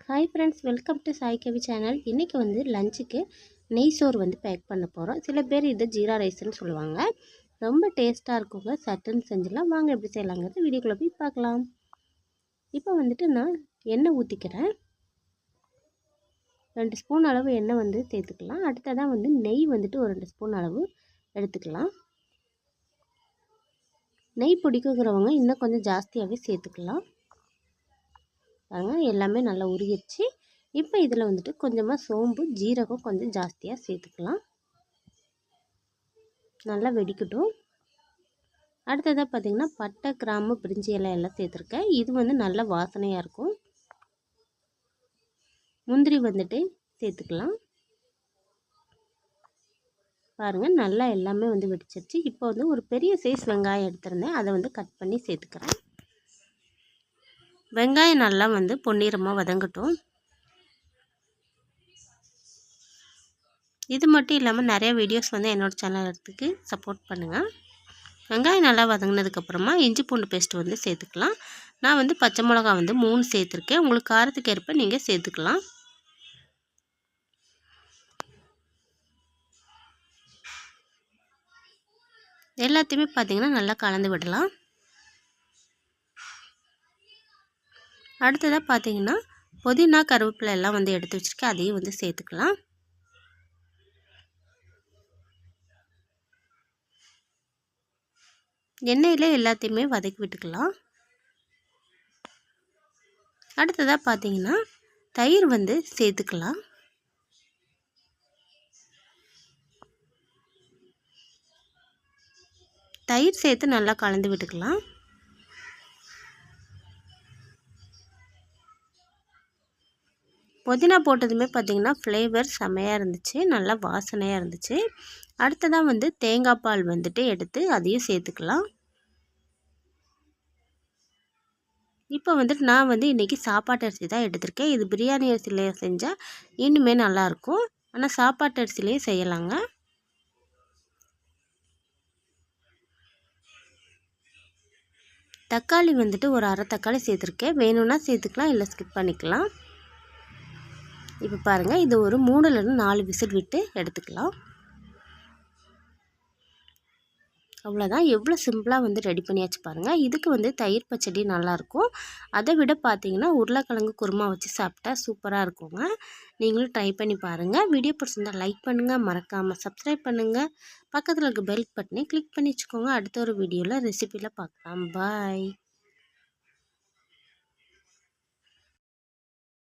Hi friends, welcome to Sai Kavi channel. இன்றைக்கி வந்து லஞ்சுக்கு நெய் சோறு வந்து பேக் பண்ண போகிறோம். சில பேர் இது ஜீரா ரைஸ்ன்னு சொல்லுவாங்க. ரொம்ப டேஸ்ட்டாக இருக்குங்க. சட்டுன்னு செஞ்சிடலாம். வாங்க எப்படி செய்யலாங்கிறது வீடியோக்குள்ளே போய் பார்க்கலாம். இப்போ வந்துட்டு நான் எண்ணெய் ஊற்றிக்கிறேன். 2 ஸ்பூன் அளவு எண்ணெய் வந்து சேர்த்துக்கலாம். அடுத்ததான் வந்து நெய் வந்துட்டு ஒரு 2 ஸ்பூன் அளவு எடுத்துக்கலாம். நெய் பிடிக்குங்கிறவங்க இன்னும் கொஞ்சம் ஜாஸ்தியாகவே சேர்த்துக்கலாம். பாருங்கள், எல்லாமே நல்லா உருகிடுச்சு. இப்போ இதில் வந்துட்டு கொஞ்சமாக சோம்பு, ஜீரகம் கொஞ்சம் ஜாஸ்தியாக சேர்த்துக்கலாம். நல்லா வெடிக்கட்டும். அடுத்ததாக பார்த்திங்கன்னா பட்டை, கிராம்பு, பிரிஞ்சி இலை எல்லாம் சேர்த்துருக்கேன். இது வந்து நல்ல வாசனையாக இருக்கும். முந்திரி வந்துட்டு சேர்த்துக்கலாம். பாருங்கள், நல்லா எல்லாமே வந்து வெடிச்சிருச்சு. இப்போ வந்து ஒரு பெரிய சைஸ் வெங்காயம் எடுத்திருந்தேன். அதை வந்து கட் பண்ணி சேர்த்துக்கிறேன். வெங்காயம் நல்லா வந்து பொன்னிறமாக வதங்கட்டும். இது மட்டும் இல்லாமல் நிறைய வீடியோஸ் வந்து என்னோடய சேனலுக்கு சப்போர்ட் பண்ணுங்கள். வெங்காயம் நல்லா வதங்கினதுக்கப்புறமா இஞ்சி பூண்டு பேஸ்ட்டு வந்து சேர்த்துக்கலாம். நான் வந்து பச்சை மிளகா வந்து 3 சேர்த்துருக்கேன். உங்களுக்கு காரத்துக்கு ஏற்ப நீங்கள் சேர்த்துக்கலாம். எல்லாத்தையுமே பார்த்திங்கன்னா நல்லா கலந்து விடலாம். அடுத்ததாக பார்த்திங்கன்னா புதினா, கருவேப்பிலை எல்லாம் வந்து எடுத்து வச்சுருக்கேன். அதையும் வந்து சேர்த்துக்கலாம். எண்ணெயில் எல்லாத்தையுமே வதக்கி விட்டுக்கலாம். அடுத்ததாக பார்த்திங்கன்னா தயிர் வந்து சேர்த்துக்கலாம். தயிர் சேர்த்து நல்லா கலந்து விட்டுக்கலாம். புதினா போட்டதுமே பார்த்திங்கன்னா ஃப்ளேவர் செமையாக இருந்துச்சு. நல்லா வாசனையாக இருந்துச்சு. அடுத்ததாக வந்து தேங்காய் பால் வந்துட்டு எடுத்து அதையும் சேர்த்துக்கலாம். இப்போ வந்துட்டு நான் வந்து இன்றைக்கி சாப்பாட்டு அரிசி தான் எடுத்திருக்கேன். இது பிரியாணி அரிசியில் செஞ்சால் இன்னுமே நல்லாயிருக்கும். ஆனால் சாப்பாட்டு அரிசிலேயே செய்யலாங்க. தக்காளி வந்துட்டு ஒரு அரை தக்காளி சேர்த்துருக்கேன். வேணும்னா சேர்த்துக்கலாம், இல்லை ஸ்கிப் பண்ணிக்கலாம். இப்போ பாருங்கள், இது ஒரு 3லேருந்து 4 விசில் விட்டு எடுத்துக்கலாம். அவ்வளோதான். எவ்வளோ சிம்பிளாக வந்து ரெடி பண்ணியாச்சு பாருங்கள். இதுக்கு வந்து தயிர் பச்சடி நல்லாயிருக்கும். அதை விட பார்த்திங்கன்னா உருளைக்கிழங்கு குருமா வச்சு சாப்பிட்டா சூப்பராக இருக்குங்க. நீங்களும் ட்ரை பண்ணி பாருங்கள். வீடியோ பிடிச்சிருந்தால் லைக் பண்ணுங்கள், மறக்காமல் சப்ஸ்கிரைப் பண்ணுங்கள். பக்கத்தில் இருக்க பெல் பட்டனை கிளிக் பண்ணி வச்சுக்கோங்க. அடுத்த ஒரு வீடியோவில் ரெசிபியில் பார்க்கலாம். பாய்.